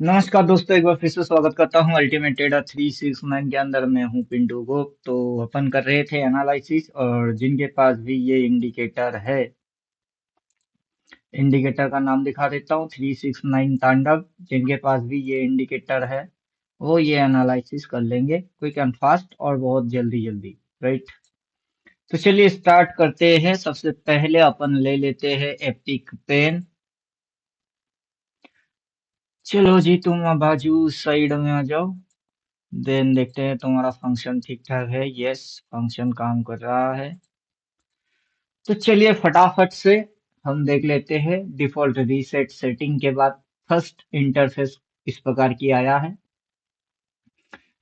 नमस्कार दोस्तों, एक बार फिर से स्वागत करता हूँ अल्टीमेट ट्रेडर 369 के अंदर। मैं हूँ पिंटू गुप्त। तो अपन कर रहे थे एनालिसिस, और जिनके पास भी ये इंडिकेटर है, इंडिकेटर का नाम दिखा देता हूँ, 369 तांडव। जिनके पास भी ये इंडिकेटर है वो ये एनालिसिस कर लेंगे क्विक एंड फास्ट और बहुत जल्दी जल्दी। राइट। तो चलिए स्टार्ट करते हैं। सबसे पहले अपन ले लेते हैं एपिक पेन। चलो जी, तुम बाजू साइड में आ जाओ। देन देखते हैं तुम्हारा फंक्शन ठीक ठाक है। यस, फंक्शन काम कर रहा है। तो चलिए फटाफट से हम देख लेते हैं। डिफॉल्ट रीसेट सेटिंग के बाद फर्स्ट इंटरफेस इस प्रकार की आया है,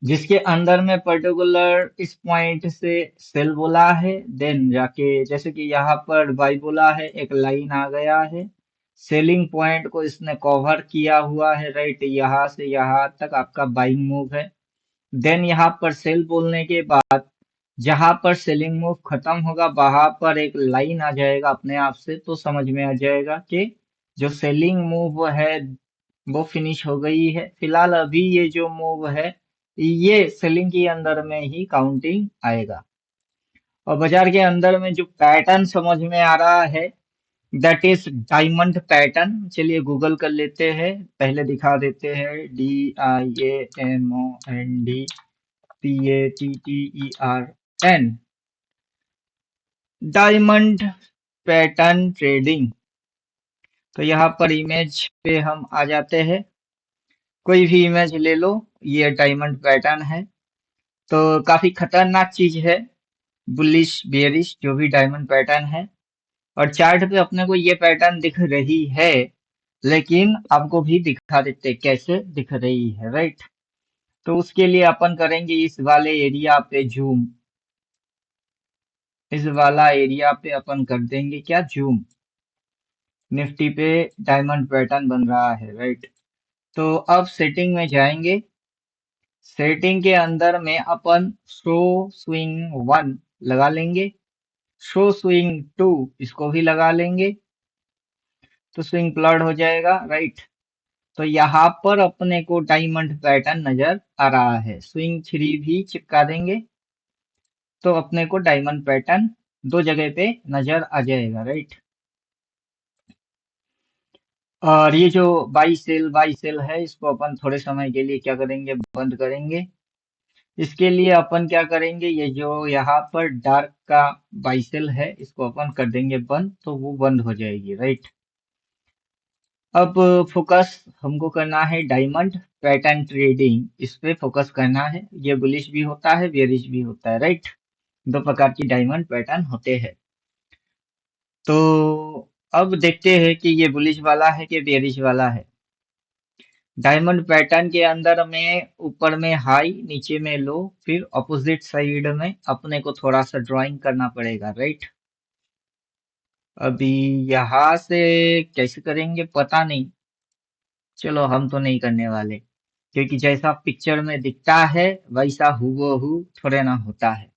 जिसके अंदर में पर्टिकुलर इस पॉइंट से सेल बोला है। देन जाके जैसे कि यहाँ पर बाई बोला है, एक लाइन आ गया है। सेलिंग पॉइंट को इसने कवर किया हुआ है। राइट, यहाँ से यहाँ तक आपका बाइंग मूव है। देन यहाँ पर सेल बोलने के बाद जहां पर सेलिंग मूव खत्म होगा वहां पर एक लाइन आ जाएगा अपने आप से, तो समझ में आ जाएगा कि जो सेलिंग मूव है वो फिनिश हो गई है। फिलहाल अभी ये जो मूव है ये सेलिंग के अंदर में ही काउंटिंग आएगा। और बाजार के अंदर में जो पैटर्न समझ में आ रहा है, दैट इज डायमंड पैटर्न। चलिए गूगल कर लेते हैं, पहले दिखा देते हैं। DIAMOND, diamond pattern trading. तो यहाँ पर इमेज पे हम आ जाते हैं। कोई भी इमेज ले लो, ये डायमंड पैटर्न है। तो काफी खतरनाक चीज है, बुलिश बेयरिश जो भी डायमंड पैटर्न है। और चार्ट पे अपने को ये पैटर्न दिख रही है, लेकिन आपको भी दिखा देते कैसे दिख रही है। राइट। तो उसके लिए अपन करेंगे इस वाले एरिया पे जूम। इस वाला एरिया पे अपन कर देंगे क्या, जूम। निफ्टी पे डायमंड पैटर्न बन रहा है। राइट। तो अब सेटिंग में जाएंगे। सेटिंग के अंदर में अपन शो स्विंग 1 लगा लेंगे, शो स्विंग 2 इसको भी लगा लेंगे, तो स्विंग प्लॉट हो जाएगा। राइट। तो यहाँ पर अपने को डायमंड पैटर्न नजर आ रहा है। स्विंग 3 भी चिपका देंगे तो अपने को डायमंड पैटर्न दो जगह पे नजर आ जाएगा। राइट। और ये जो बाई सेल है, इसको अपन थोड़े समय के लिए क्या करेंगे, बंद करेंगे। इसके लिए अपन क्या करेंगे, ये जो यहाँ पर डार्क का बाई सेल है इसको अपन कर देंगे बंद, तो वो बंद हो जाएगी। राइट। अब फोकस हमको करना है डायमंड पैटर्न ट्रेडिंग, इस पे फोकस करना है। ये बुलिश भी होता है, बेरिश भी होता है। राइट। दो प्रकार की डायमंड पैटर्न होते हैं। तो अब देखते हैं कि ये बुलिश वाला है कि बेरिश वाला है। डायमंड पैटर्न के अंदर में ऊपर में हाई, नीचे में लो, फिर अपोजिट साइड में अपने को थोड़ा सा ड्राइंग करना पड़ेगा। राइट। अभी यहाँ से कैसे करेंगे पता नहीं। चलो हम तो नहीं करने वाले, क्योंकि जैसा पिक्चर में दिखता है वैसा हूबहू थोड़े ना होता है।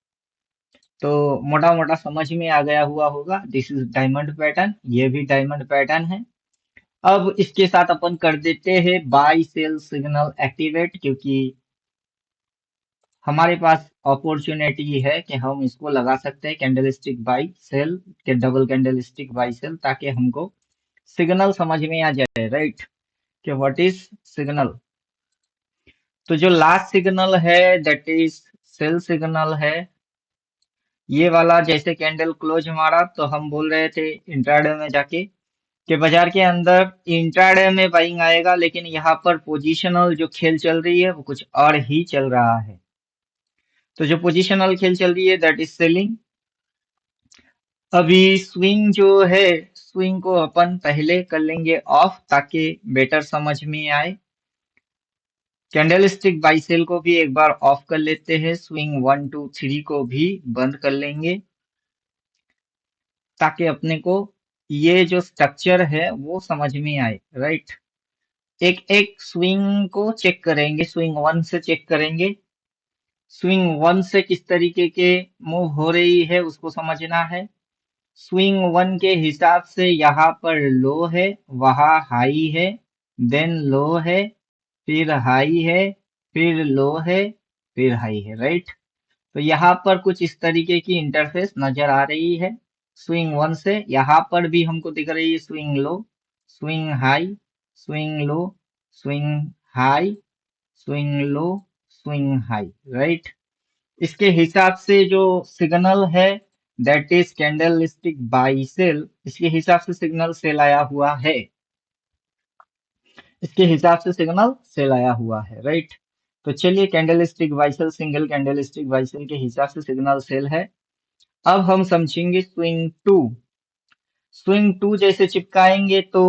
तो मोटा मोटा समझ में आ गया हुआ होगा। दिस इज डायमंड पैटर्न, ये भी डायमंड पैटर्न है। अब इसके साथ अपन कर देते हैं बाई सेल सिग्नल एक्टिवेट, क्योंकि हमारे पास अपॉर्चुनिटी है कि हम इसको लगा सकते हैं कैंडलस्टिक बाई सेल के, डबल कैंडलस्टिक बाई सेल, ताकि हमको सिग्नल समझ में आ जाए। राइट। कि व्हाट इज सिग्नल। तो जो लास्ट सिग्नल है दैट इज सेल सिग्नल है। ये वाला जैसे कैंडल क्लोज मारा तो हम बोल रहे थे इंट्राडे में जाके कि बाजार के अंदर इंट्राडे में बाइंग आएगा, लेकिन यहाँ पर पोजिशनल जो खेल चल रही है वो कुछ और ही चल रहा है। तो जो पोजिशनल खेल चल रही है दैट इज सेलिंग। अभी स्विंग जो है, स्विंग को अपन पहले कर लेंगे ऑफ, ताकि बेटर समझ में आए। कैंडलस्टिक बाई सेल को भी एक बार ऑफ कर लेते हैं। स्विंग 1 2 3 को भी बंद कर लेंगे, ताकि अपने को ये जो स्ट्रक्चर है वो समझ में आए। राइट। एक एक स्विंग को चेक करेंगे, स्विंग 1 से चेक करेंगे। स्विंग 1 से किस तरीके के मूव हो रही है उसको समझना है। स्विंग 1 के हिसाब से यहाँ पर लो है, वहां हाई है, देन लो है, फिर हाई है, फिर लो है, फिर हाई है, राइट। तो यहाँ पर कुछ इस तरीके की इंटरफेस नजर आ रही है। स्विंग वन से यहाँ पर भी हमको दिख रही है swing low, swing high, swing low, swing high, swing low, swing high, right. इसके हिसाब से जो सिग्नल है that is candlestick buy sell, इसके हिसाब से सिग्नल सेल आया हुआ है, इसके हिसाब से सिग्नल सेल आया हुआ है, राइट। तो चलिए candlestick buy sell, single candlestick buy sell के हिसाब से सिग्नल सेल है। अब हम समझेंगे स्विंग टू। स्विंग टू जैसे चिपकाएंगे तो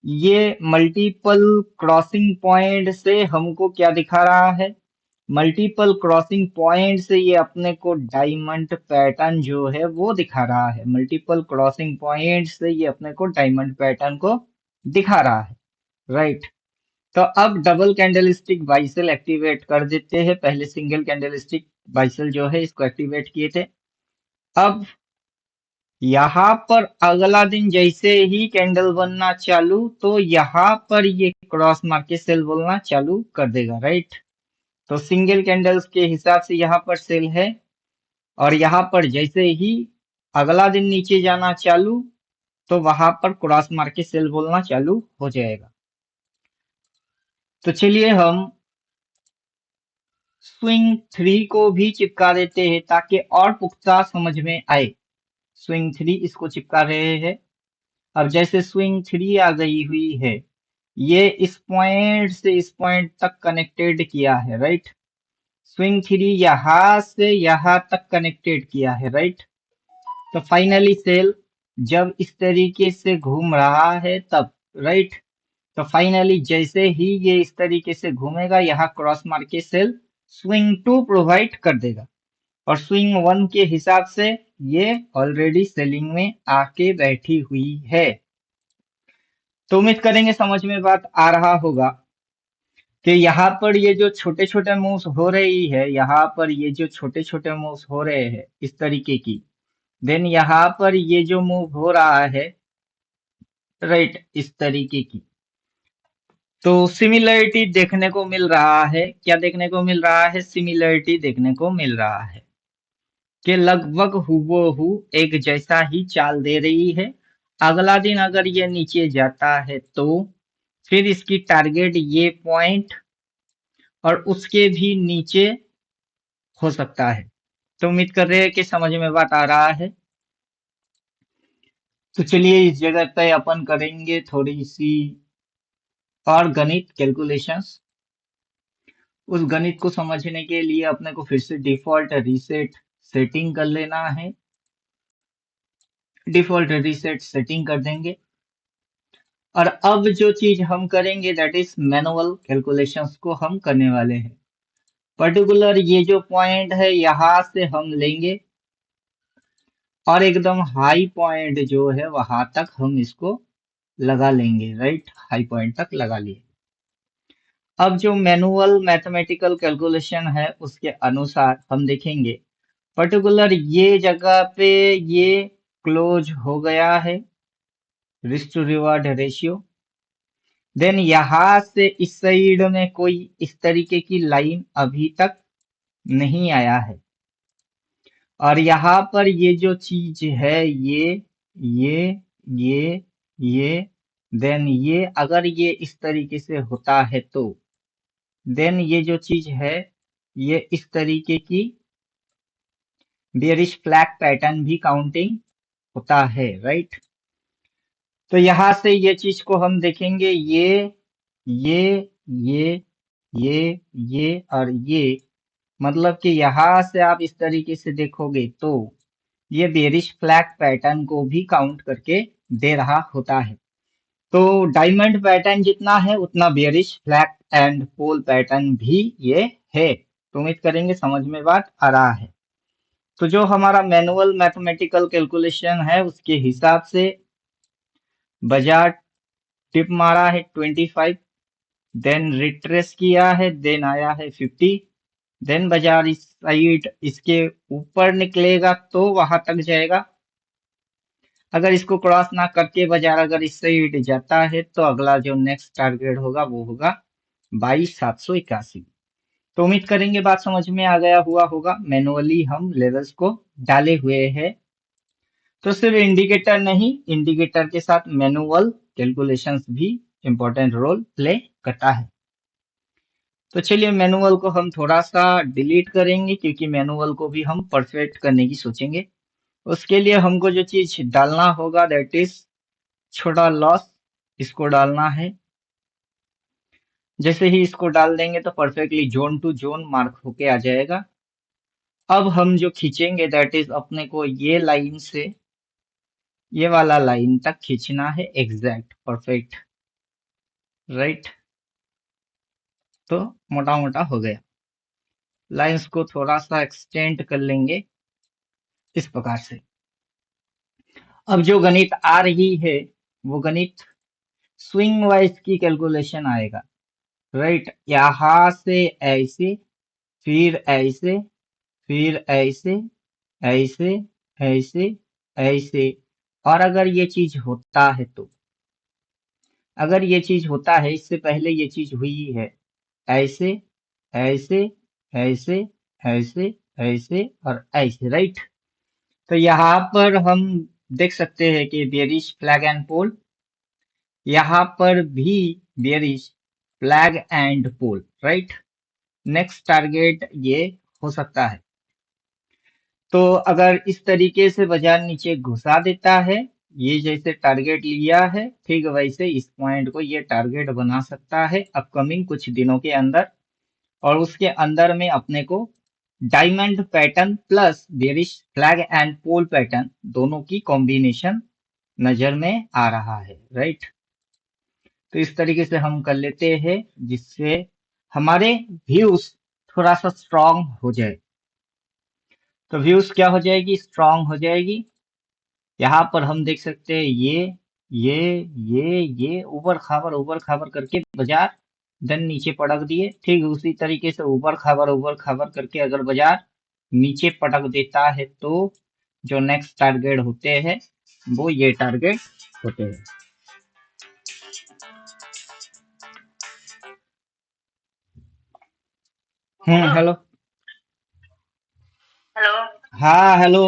ये मल्टीपल क्रॉसिंग पॉइंट से हमको क्या दिखा रहा है, मल्टीपल क्रॉसिंग पॉइंट से ये अपने को डायमंड पैटर्न जो है वो दिखा रहा है, मल्टीपल क्रॉसिंग पॉइंट से ये अपने को डायमंड पैटर्न को दिखा रहा है, राइट। तो अब डबल कैंडलस्टिक बाइसेल एक्टिवेट कर देते हैं, पहले सिंगल कैंडलस्टिक बाइसेल जो है इसको एक्टिवेट किए थे। अब यहाँ पर अगला दिन जैसे ही कैंडल बनना चालू तो यहाँ पर ये क्रॉस मार के सेल बोलना चालू कर देगा, राइट। तो सिंगल कैंडल्स के हिसाब से यहाँ पर सेल है, और यहाँ पर जैसे ही अगला दिन नीचे जाना चालू तो वहां पर क्रॉस मार के सेल बोलना चालू हो जाएगा। तो चलिए हम स्विंग थ्री को भी चिपका देते हैं ताकि और पुख्ता समझ में आए। स्विंग थ्री इसको चिपका रहे हैं। अब जैसे स्विंग थ्री आ गई हुई है, ये इस पॉइंट से इस पॉइंट तक कनेक्टेड किया है, राइट। स्विंग थ्री यहां से यहां तक कनेक्टेड किया है, राइट। तो फाइनली सेल जब इस तरीके से घूम रहा है तब, राइट। तो फाइनली जैसे ही ये इस तरीके से घूमेगा यहाँ क्रॉस मार के सेल स्विंग टू प्रोवाइड कर देगा, और स्विंग वन के हिसाब से ये ऑलरेडी सेलिंग में आके बैठी हुई है। तो उम्मीद करेंगे समझ में बात आ रहा होगा कि यहाँ पर ये जो छोटे छोटे मूव्स हो रही है, यहाँ पर ये जो छोटे छोटे मूव्स हो रहे हैं इस तरीके की, देन यहाँ पर ये जो मूव हो रहा है, राइट, इस तरीके की, तो सिमिलरिटी देखने को मिल रहा है। क्या देखने को मिल रहा है, सिमिलरिटी देखने को मिल रहा है कि लगभग हूबहू एक जैसा ही चाल दे रही है। अगला दिन अगर ये नीचे जाता है तो फिर इसकी टारगेट ये पॉइंट और उसके भी नीचे हो सकता है। तो उम्मीद कर रहे हैं कि समझ में बात आ रहा है। तो चलिए इस जगह पे अपन करेंगे थोड़ी सी और गणित कैलकुलेशंस। उस गणित को समझने के लिए अपने को फिर से डिफॉल्ट रीसेट सेटिंग कर लेना है। डिफॉल्ट रीसेट सेटिंग कर देंगे, और अब जो चीज हम करेंगे दैट इज मैनुअल कैलकुलेशंस को हम करने वाले हैं। पर्टिकुलर ये जो पॉइंट है यहाँ से हम लेंगे और एकदम हाई पॉइंट जो है वहां तक हम इसको लगा लेंगे, राइट, हाई पॉइंट तक लगा लिए। अब जो मैनुअल मैथमेटिकल कैलकुलेशन है उसके अनुसार हम देखेंगे पर्टिकुलर ये जगह पे ये क्लोज हो गया है, risk to reward ratio. Then यहां से इस साइड में कोई इस तरीके की लाइन अभी तक नहीं आया है, और यहाँ पर ये जो चीज है ये ये ये देन ये अगर ये इस तरीके से होता है तो देन ये जो चीज है ये इस तरीके की बेरिश फ्लैग पैटर्न भी काउंटिंग होता है, राइट। तो यहां से ये चीज को हम देखेंगे ये ये ये ये और ये, मतलब कि यहां से आप इस तरीके से देखोगे तो ये बेरिश फ्लैग पैटर्न को भी काउंट करके दे रहा होता है। तो डायमंड पैटर्न जितना है उतना bearish flag and pole pattern भी ये है। तो उम्मीद करेंगे समझ में बात आ रहा है। तो जो हमारा मैनुअल मैथमेटिकल कैलकुलेशन है उसके हिसाब से बाजार टिप मारा है 25, देन रिट्रेस किया है, देन आया है 50, देन बाजार इस साइड इसके ऊपर निकलेगा तो वहां तक जाएगा। अगर इसको क्रॉस ना करके बाजार अगर इस साइड जाता है तो अगला जो नेक्स्ट टारगेट होगा वो होगा 22,781। तो उम्मीद करेंगे बात समझ में आ गया हुआ होगा। मैनुअली हम लेवल्स को डाले हुए हैं। तो सिर्फ इंडिकेटर नहीं, इंडिकेटर के साथ मैनुअल कैलकुलेशंस भी इंपॉर्टेंट रोल प्ले करता है। तो चलिए मैनुअल को हम थोड़ा सा डिलीट करेंगे, क्योंकि मैनुअल को भी हम परफेक्ट करने की सोचेंगे। उसके लिए हमको जो चीज डालना होगा दैट इज छोटा लॉस, इसको डालना है। जैसे ही इसको डाल देंगे तो perfectly zone to zone mark होके आ जाएगा। अब हम जो खींचेंगे दैट इज अपने को ये लाइन से ये वाला लाइन तक खींचना है, एग्जैक्ट परफेक्ट, राइट। तो मोटा मोटा हो गया। लाइंस को थोड़ा सा एक्सटेंड कर लेंगे इस प्रकार से। अब जो गणित आ रही है वो गणित स्विंग वाइज की कैलकुलेशन आएगा, राइट। यहां से ऐसे, फिर ऐसे, फिर ऐसे, ऐसे, ऐसे, ऐसे। और अगर ये चीज होता है तो, अगर ये चीज होता है, इससे पहले ये चीज हुई है, ऐसे, ऐसे, ऐसे, ऐसे, ऐसे और ऐसे, राइट। तो यहाँ पर हम देख सकते हैं कि बेरिश फ्लैग एंड पोल, यहाँ पर भी bearish flag and pole, right. Next target ये हो सकता है। तो अगर इस तरीके से बाजार नीचे घुसा देता है, ये जैसे टारगेट लिया है, ठीक वैसे इस पॉइंट को ये टारगेट बना सकता है अपकमिंग कुछ दिनों के अंदर। और उसके अंदर में अपने को diamond pattern plus bearish flag and pole pattern दोनों की कॉम्बिनेशन नजर में आ रहा है, राइट। तो इस तरीके से हम कर लेते हैं जिससे हमारे व्यूज थोड़ा सा स्ट्रांग हो जाए। तो व्यूज क्या हो जाएगी, स्ट्रांग हो जाएगी। यहाँ पर हम देख सकते हैं ये ऊपर खाबर करके बाजार देन नीचे पटक दिए। ठीक उसी तरीके से ऊपर खाबर करके अगर बाजार नीचे पटक देता है तो जो नेक्स्ट टारगेट होते हैं वो ये टारगेट होते हैं। हेलो। হ্যালো, हाँ हेलो।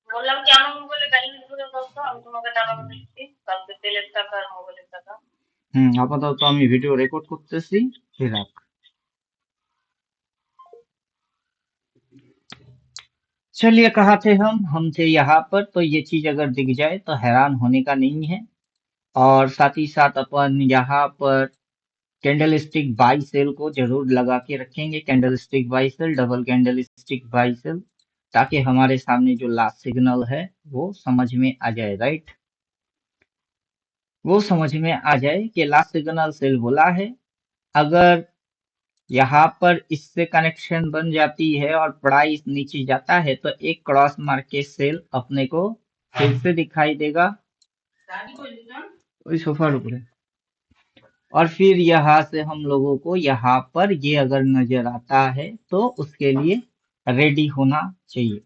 বললাম কি আমার মোবাইলে ব্যালেন্স ভরে দাও তো, আমি তোমাকে টাকাটা দিচ্ছি, কালকে তেলের টাকা আর মোবাইলের টাকা। আপাতত আমি ভিডিও রেকর্ড করতেছি, ঠিক রাখ। चलिए कहाँ थे हम थे यहाँ पर। तो ये चीज अगर दिख जाए तो हैरान होने का नहीं है। और साथ ही साथ अपन यहाँ पर कैंडल स्टिक बाई सेल को जरूर लगा के रखेंगे। Candlestick buy sell, double candlestick buy sell, ताकि हमारे सामने जो लास्ट सिग्नल है वो समझ में आ जाए, राइट। वो समझ में आ जाए कि लास्ट सिग्नल सेल बोला है। अगर यहाँ पर इससे कनेक्शन बन जाती है और प्राइस नीचे जाता है तो एक क्रॉस मार्क के सेल अपने को फिर से दिखाई देगा। वही सोफा रुक रहे। और फिर यहाँ से हम लोगों को यहाँ पर ये अगर नजर आता है तो उसके लिए रेडी होना चाहिए,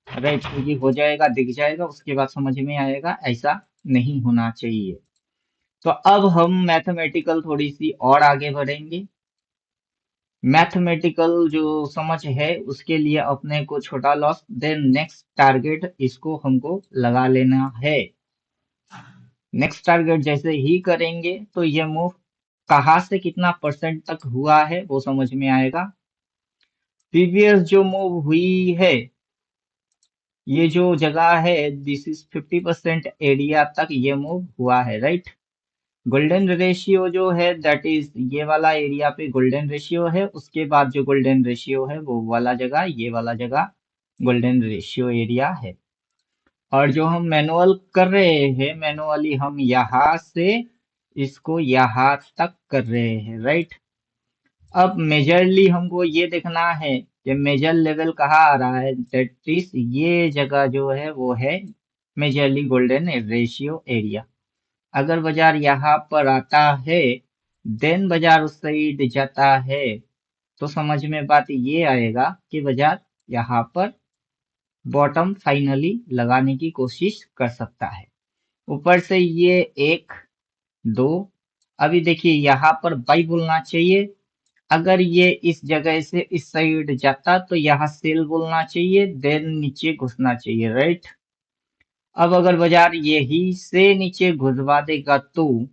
राइट। क्योंकि हो जाएगा, दिख जाएगा, उसके बाद समझ में आएगा, ऐसा नहीं होना चाहिए। तो अब हम मैथमेटिकल थोड़ी सी और आगे बढ़ेंगे। मैथमेटिकल जो समझ है उसके लिए अपने को छोटा लॉस देन नेक्स्ट टारगेट इसको हमको लगा लेना है। नेक्स्ट टारगेट जैसे ही करेंगे तो ये मूव कहाँ से कितना परसेंट तक हुआ है वो समझ में आएगा। प्रीवियस जो मूव हुई है, ये जो जगह है दिस इज 50% एरिया तक ये मूव हुआ है, राइट। गोल्डन रेशियो जो है दैट इज ये वाला एरिया पे गोल्डन रेशियो है। उसके बाद जो गोल्डन रेशियो है वो वाला जगह, ये वाला जगह गोल्डन रेशियो एरिया है। और जो हम मैनुअल कर रहे हैं, मैनुअली हम यहाँ से इसको यहाँ तक कर रहे हैं, राइट। अब मेजरली हमको ये देखना है कि मेजर लेवल कहाँ आ रहा है, दैट इज ये जगह जो है वो है मेजरली गोल्डन रेशियो एरिया। अगर बाजार यहाँ पर आता है देन बाजार उस साइड जाता है तो समझ में बात ये आएगा कि बाजार यहाँ पर बॉटम फाइनली लगाने की कोशिश कर सकता है। ऊपर से ये 1 2 अभी देखिए यहाँ पर बाई बोलना चाहिए। अगर ये इस जगह से इस साइड जाता तो यहाँ सेल बोलना चाहिए, देन नीचे घुसना चाहिए, राइट। अब अगर बाजार यही से नीचे घुसवा देगा तो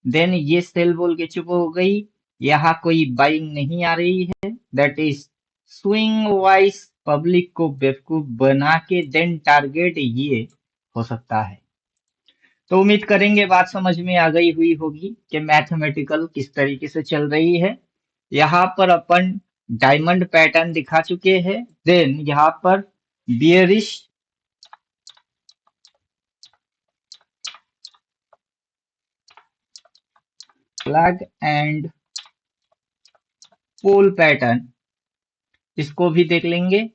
देन ये सेल बोल के चुप हो गई, यहाँ कोई बाइंग नहीं आ रही है, that is swing wise public को बेवकूफ बना के देन टारगेट ये हो सकता है। तो उम्मीद करेंगे बात समझ में आ गई हुई होगी कि मैथमेटिकल किस तरीके से चल रही है। यहाँ पर अपन डायमंड पैटर्न दिखा चुके हैं, देन यहाँ पर bearish flag and pole pattern, इसको भी देख लेंगे।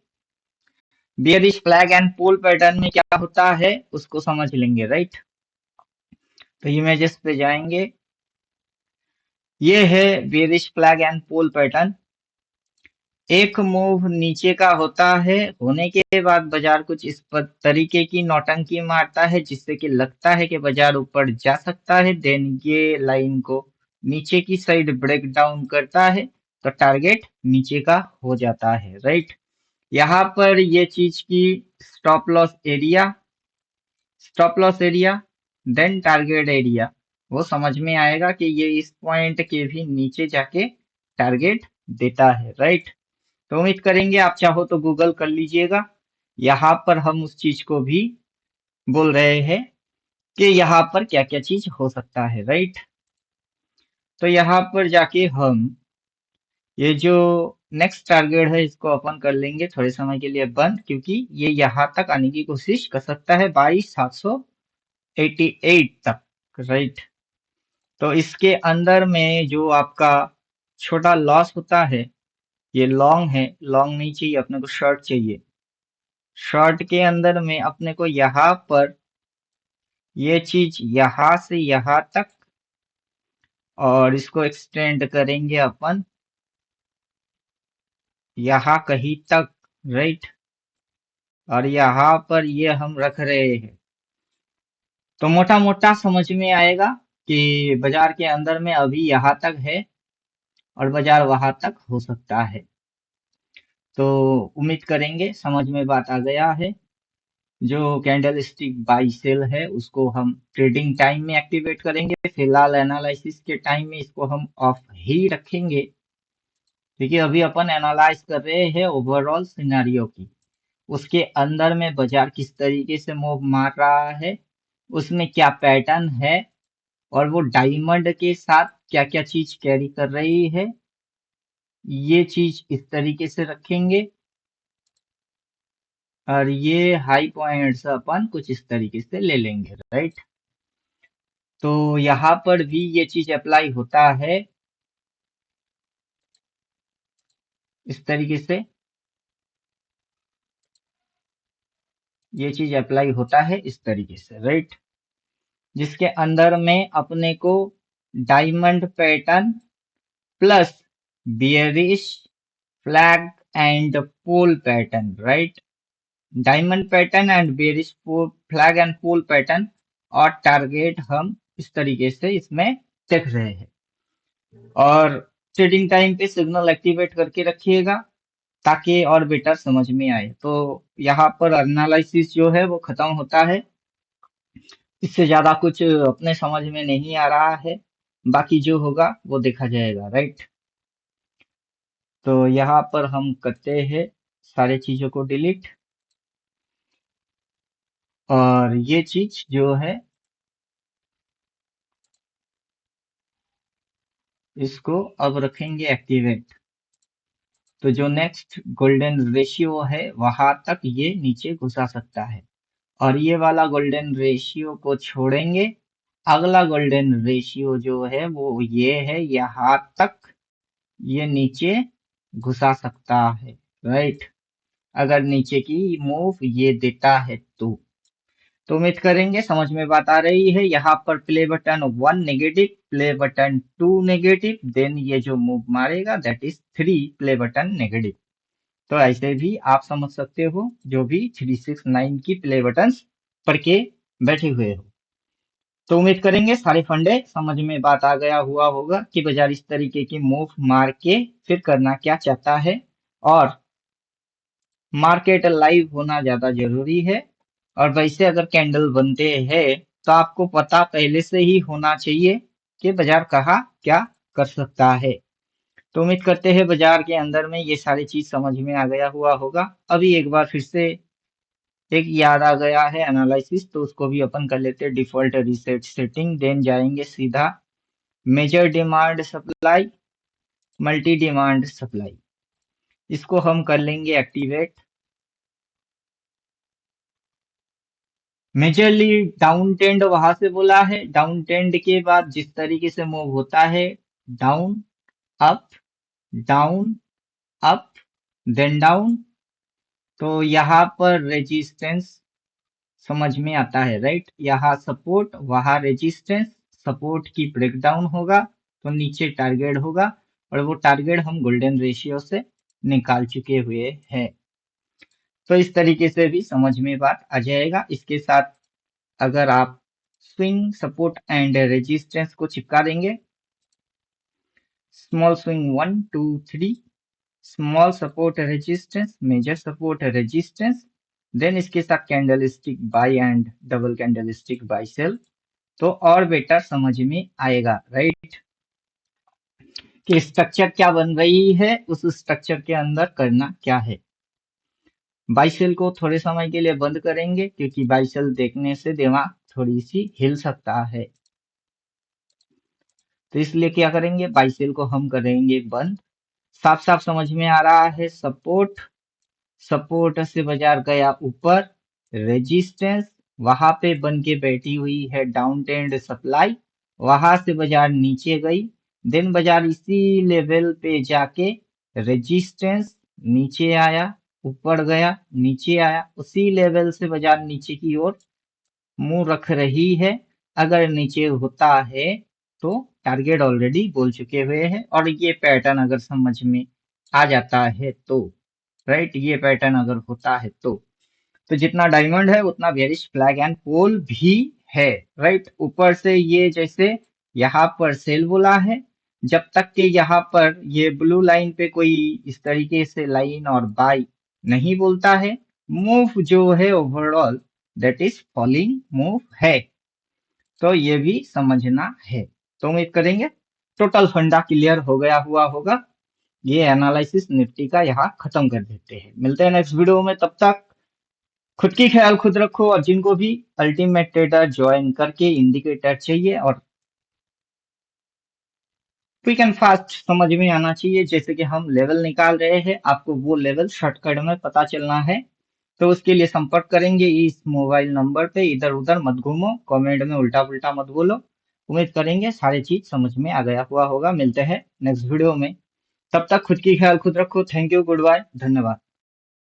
Bearish flag and pole pattern में क्या होता है उसको समझ लेंगे, राइट। तो इमेजेस पे जाएंगे, ये है bearish flag and pole pattern. एक मूव नीचे का होता है, होने के बाद बाजार कुछ इस तरीके की नौटंकी मारता है जिससे कि लगता है कि बाजार ऊपर जा सकता है, देन ये लाइन को नीचे की साइड ब्रेक डाउन करता है तो टारगेट नीचे का हो जाता है, राइट। यहाँ पर ये चीज की stop loss area then target area वो समझ में आएगा कि ये इस पॉइंट के भी नीचे जाके टारगेट देता है, राइट। तो उम्मीद करेंगे आप चाहो तो गूगल कर लीजिएगा। यहाँ पर हम उस चीज को भी बोल रहे हैं कि यहाँ पर क्या क्या चीज हो सकता है, राइट। तो यहाँ पर जाके हम ये जो नेक्स्ट टारगेट है इसको अपन कर लेंगे थोड़े समय के लिए बंद, क्योंकि ये यहाँ तक आने की कोशिश कर सकता है 22,788 तक, राइट। तो इसके अंदर में जो आपका छोटा लॉस होता है ये लॉन्ग है, लॉन्ग नहीं चाहिए अपने को, शॉर्ट चाहिए। शॉर्ट के अंदर में अपने को यहाँ पर ये चीज यहाँ से यहाँ तक और इसको एक्सटेंड करेंगे अपन यहाँ कहीं तक, राइट। और यहाँ पर ये हम रख रहे हैं तो मोटा मोटा समझ में आएगा कि बाजार के अंदर में अभी यहाँ तक है और बाजार वहां तक हो सकता है। तो उम्मीद करेंगे समझ में बात आ गया है। जो कैंडल स्टिक बाई सेल है उसको हम ट्रेडिंग टाइम में एक्टिवेट करेंगे, फिलहाल एनालिसिस के टाइम में इसको हम ऑफ ही रखेंगे, क्योंकि अभी अपन एनालाइज कर रहे हैं ओवरऑल सिनेरियो की, उसके अंदर में बाजार किस तरीके से मूव मार रहा है, उसमें क्या पैटर्न है और वो डायमंड के साथ क्या क्या चीज कैरी कर रही है, ये चीज इस तरीके से रखेंगे। और ये हाई पॉइंट्स अपन कुछ इस तरीके से ले लेंगे, राइट। तो यहाँ पर भी ये चीज अप्लाई होता है इस तरीके से, ये चीज अप्लाई होता है इस तरीके से, राइट। जिसके अंदर में अपने को diamond pattern plus bearish flag and pole pattern, right. Diamond pattern and bearish flag and pole pattern और टारगेट हम इस तरीके से इसमें देख रहे हैं। और ट्रेडिंग टाइम पे सिग्नल एक्टिवेट करके रखिएगा ताकि और बेटर समझ में आए। तो यहाँ पर एनालिसिस जो है वो खत्म होता है, इससे ज्यादा कुछ अपने समझ में नहीं आ रहा है, बाकी जो होगा वो देखा जाएगा, राइट। तो यहाँ पर हम करते हैं सारे चीजों को डिलीट और ये चीज जो है इसको अब रखेंगे एक्टिवेट। तो जो नेक्स्ट गोल्डन रेशियो है वहां तक ये नीचे घुसा सकता है और ये वाला गोल्डन रेशियो को छोड़ेंगे। अगला गोल्डन रेशियो जो है वो ये है, यहाँ तक ये नीचे घुसा सकता है, राइट। अगर नीचे की मूव ये देता है तो उम्मीद करेंगे समझ में बात आ रही है। यहाँ पर play button 1 negative, play button 2 negative, then ये जो मूव मारेगा that is 3 play button negative. तो ऐसे भी आप समझ सकते हो जो भी 369 की प्ले बटन पढ़ के बैठे हुए हो। तो उम्मीद करेंगे सारे फंडे समझ में बात आ गया हुआ होगा कि बाजार इस तरीके की मूव मार के फिर करना क्या चाहता है, और मार्केट लाइव होना ज्यादा जरूरी है। और वैसे अगर कैंडल बनते हैं तो आपको पता पहले से ही होना चाहिए कि बाजार कहाँ क्या कर सकता है। तो उम्मीद करते हैं बाजार के अंदर में ये सारी चीज समझ में आ गया हुआ होगा। अभी एक बार फिर से एक याद आ गया है एनालिसिस, तो उसको भी अपन कर लेते हैं। डिफॉल्ट रीसेट सेटिंग, देन जाएंगे सीधा major demand supply, multi demand supply, इसको हम कर लेंगे एक्टिवेट। मेजरली डाउन ट्रेंड वहां से बोला है, डाउन ट्रेंड के बाद जिस तरीके से मूव होता है, down up, down up, then down, तो यहाँ पर रेजिस्टेंस समझ में आता है, राइट। यहाँ सपोर्ट, वहां रेजिस्टेंस, सपोर्ट की ब्रेकडाउन होगा तो नीचे टारगेट होगा, और वो टारगेट हम गोल्डन रेशियो से निकाल चुके हुए हैं। तो इस तरीके से भी समझ में बात आ जाएगा। इसके साथ अगर आप स्विंग सपोर्ट एंड रेजिस्टेंस को चिपका देंगे, small swing 1 2 3, small support resistance, major support resistance, then इसके साथ candlestick buy and double candlestick buy sell, तो और बेटर समझ में आएगा, राइट, कि स्ट्रक्चर क्या बन रही है, उस स्ट्रक्चर के अंदर करना क्या है। बाई सेल को थोड़े समय के लिए बंद करेंगे क्योंकि बाई सेल देखने से दिमाग थोड़ी सी हिल सकता है, तो इसलिए क्या करेंगे, बाई सेल को हम करेंगे बंद। साफ साफ समझ में आ रहा है, सपोर्ट, सपोर्ट से बाजार गया ऊपर, रेजिस्टेंस वहां पे बन के बैठी हुई है डाउन ट्रेंड सप्लाई, वहां से बाजार नीचे गई, देन बाजार इसी लेवल पे जाके रेजिस्टेंस, नीचे आया, ऊपर गया, नीचे आया, उसी लेवल से बाजार नीचे की ओर मुंह रख रही है। अगर नीचे होता है तो टारगेट ऑलरेडी बोल चुके हुए हैं, और ये पैटर्न अगर समझ में आ जाता है तो, राइट, ये पैटर्न अगर होता है तो जितना डायमंड है उतना बेरिश फ्लैग एंड पोल भी है, राइट। ऊपर से ये जैसे यहाँ पर सेल बोला है, जब तक कि यहाँ पर ये ब्लू लाइन पे कोई इस तरीके से लाइन और बाई नहीं बोलता है, मूव जो है overall that is falling move है, तो ये भी समझना है। तो उम्मीद करेंगे टोटल फंडा क्लियर हो गया हुआ होगा। ये एनालिसिस निफ्टी का यहाँ खत्म कर देते हैं। मिलते हैं नेक्स्ट वीडियो में, तब तक खुद की ख्याल खुद रखो, और जिनको भी अल्टीमेट ट्रेडर ज्वाइन करके इंडिकेटर चाहिए और क्विक एंड फास्ट समझ में आना चाहिए, जैसे कि हम लेवल निकाल रहे हैं, आपको वो लेवल शॉर्टकट में पता चलना है, तो उसके लिए संपर्क करेंगे इस मोबाइल नंबर पे। इधर उधर मत घूमो, कमेंट में उल्टा पुल्टा मत बोलो। उम्मीद करेंगे सारी चीज समझ में आ गया हुआ होगा। मिलते हैं नेक्स्ट वीडियो में, तब तक खुद की ख्याल खुद रखो। थैंक यू, गुड बाय, धन्यवाद।